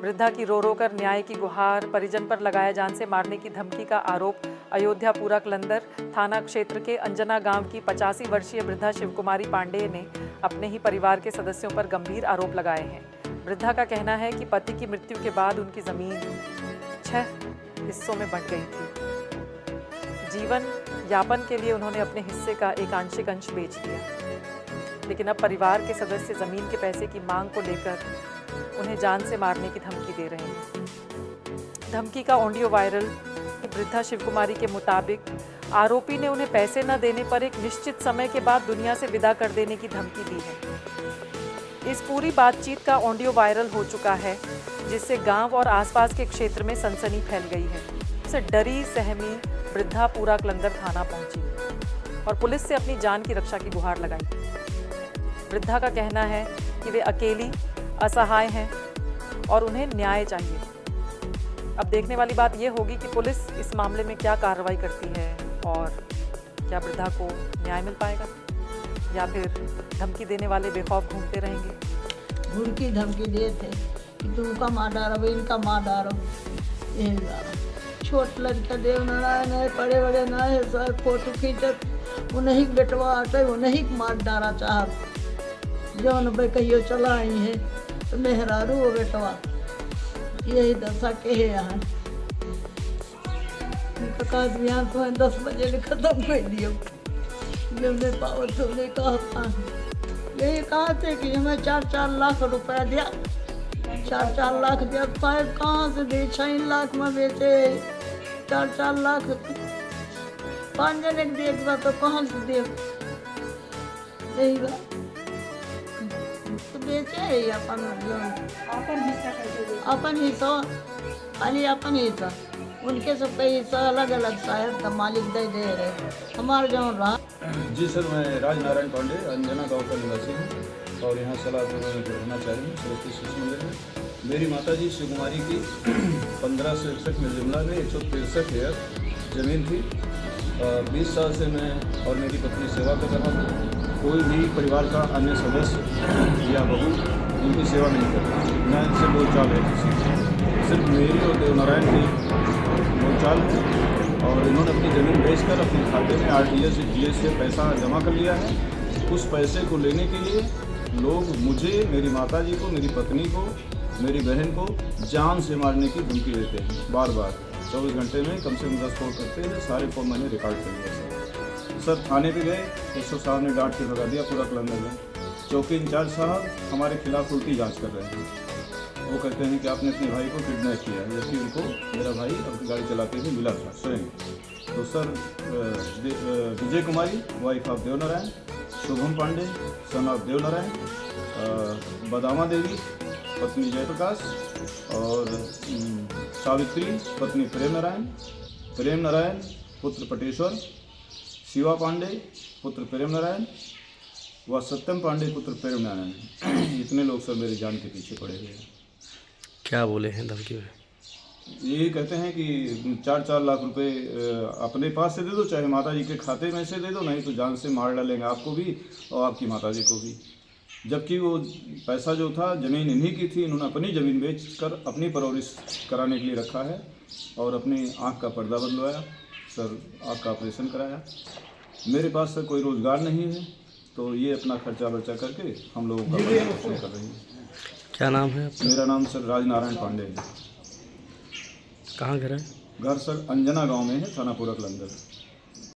वृद्धा की रो रो कर न्याय की गुहार, परिजन पर लगाया जान से मारने की धमकी का आरोप। अयोध्या पूरा कलंदर थाना क्षेत्र के अंजना गांव की 85 वर्षीय वृद्धा शिवकुमारी पांडेय ने अपने ही परिवार के सदस्यों पर गंभीर आरोप लगाए हैं। वृद्धा का कहना है कि पति की मृत्यु के बाद उनकी जमीन 6 हिस्सों में बंट गई थी। जीवन यापन के लिए उन्होंने अपने हिस्से का एक आंशिक अंश बेच दिया, लेकिन अब परिवार के सदस्य जमीन के पैसे की मांग को लेकर उन्हें जान से मारने की धमकी दे रहे हैं। धमकी का ऑडियो वायरल। वृद्धा शिवकुमारी के मुताबिक आरोपी ने उन्हें पैसे न देने पर एक निश्चित समय के बाद दुनिया से विदा कर देने की धमकी दी है। इस पूरी बातचीत का ऑडियो वायरल हो चुका है, जिससे गांव और आसपास के क्षेत्र में सनसनी फैल गई है। इससे डरी सहमी वृद्धा पूरा कलंदर थाना पहुंची और पुलिस से अपनी जान की रक्षा की गुहार लगाई। वृद्धा का कहना है कि वे अकेली असहाय हैं और उन्हें न्याय चाहिए। अब देखने वाली बात यह होगी कि पुलिस इस मामले में क्या कार्रवाई करती है और क्या वृद्धा को न्याय मिल पाएगा या फिर धमकी देने वाले बेखौफ घूमते रहेंगे। उनकी धमकी दिए थे कि तुमका मार डालो, इनका मार डालो। छोट लड़का देवनारायण है, बड़े बड़े ना है, सर फोटो खींचत उन्हीं बेटवा आटे उन्हीं मार डाला चाहत। जौन बे कहियो चला आई है तो मेहरारू वो बेटवा यही दशा के है। यहाँ प्रकाश बिहान तो 10 बजे ने खत्म कर दियो। जब मैं पावर तुमने कहा था यही कहा थे कि हमें 4-4 लाख रुपया दिया, 4-4 लाख दिया। पाइप कहाँ से दे? 6 लाख में बेचे 4-4 लाख 5 जने के देख बा तो कहाँ से दे? यही बात तो बेचे है अपन हिस्सा खाली अपन हिस्सा, उनके सबका हिस्सा अलग अलग शायद तो मालिक दे रहे हमारे जो रहा। जी सर, मैं राजनारायण पांडे अंजना गांव का निवासी हूँ और यहाँ सलाहपुर में रहना चाह रही हूँ सरस्वती शिशु मंदिर में। मेरी माता जी शिवकुमारी की 1561 में जुमला में 163 एकड़ ज़मीन थी। 20 साल से मैं और मेरी पत्नी सेवा कर रहा हूँ। कोई भी परिवार का अन्य सदस्य या बहू उनकी सेवा नहीं करता, न इनसे बोलचाल है किसी की। सिर्फ मेरी और देवनारायण की बोलचाल है और इन्होंने अपनी ज़मीन बेचकर अपने खाते में RTS GS से पैसा जमा कर लिया है। उस पैसे को लेने के लिए लोग मुझे, मेरी माता जी को, मेरी पत्नी को, मेरी बहन को जान से मारने की धमकी देते हैं। बार बार 24 घंटे में कम से कम 10 फोन करते हैं। सारे फोन मैंने रिकॉर्ड कर लिया सर। थाने पे गए, SO साहब ने डांट के भगा दिया पूरा कलंदर में। चौकी इंचार्ज साहब हमारे खिलाफ उल्टी जांच कर रहे हैं। वो कहते हैं कि आपने अपने भाई को किडनैप किया, जबकि उनको मेरा भाई अपनी गाड़ी चलाते हुए मिला था स्वयं। तो sir Vijay Kumari wife of Devnarayan, Shubham Pandey son of Devnarayan, Badama Devi पत्नी जयप्रकाश और सावित्री पत्नी प्रेम नारायण पुत्र पटेश्वर, शिवा पांडे पुत्र प्रेम नारायण व सत्यम पांडे पुत्र प्रेम नारायण। इतने लोग सर मेरी जान के पीछे पड़े हुए हैं। क्या बोले हैं धमकी में? ये कहते हैं कि 4-4 लाख रुपए अपने पास से दे दो, चाहे माता जी के खाते में से दे दो, नहीं तो जान से मार डालेंगे आपको भी और आपकी माता जी को भी। जबकि वो पैसा जो था ज़मीन इन्हीं की थी। इन्होंने अपनी ज़मीन बेचकर अपनी परवरिश कराने के लिए रखा है और अपनी आँख का पर्दा बदलवाया सर, आँख का ऑपरेशन कराया। मेरे पास सर कोई रोज़गार नहीं है, तो ये अपना खर्चा वर्चा करके हम लोगों का ऑपरेशन कर रही है। क्या नाम है आपका? मेरा नाम सर राजनारायण पांडे है। कहाँ घर है? घर सर अंजना गांव में है, थाना पूरा कलंदर।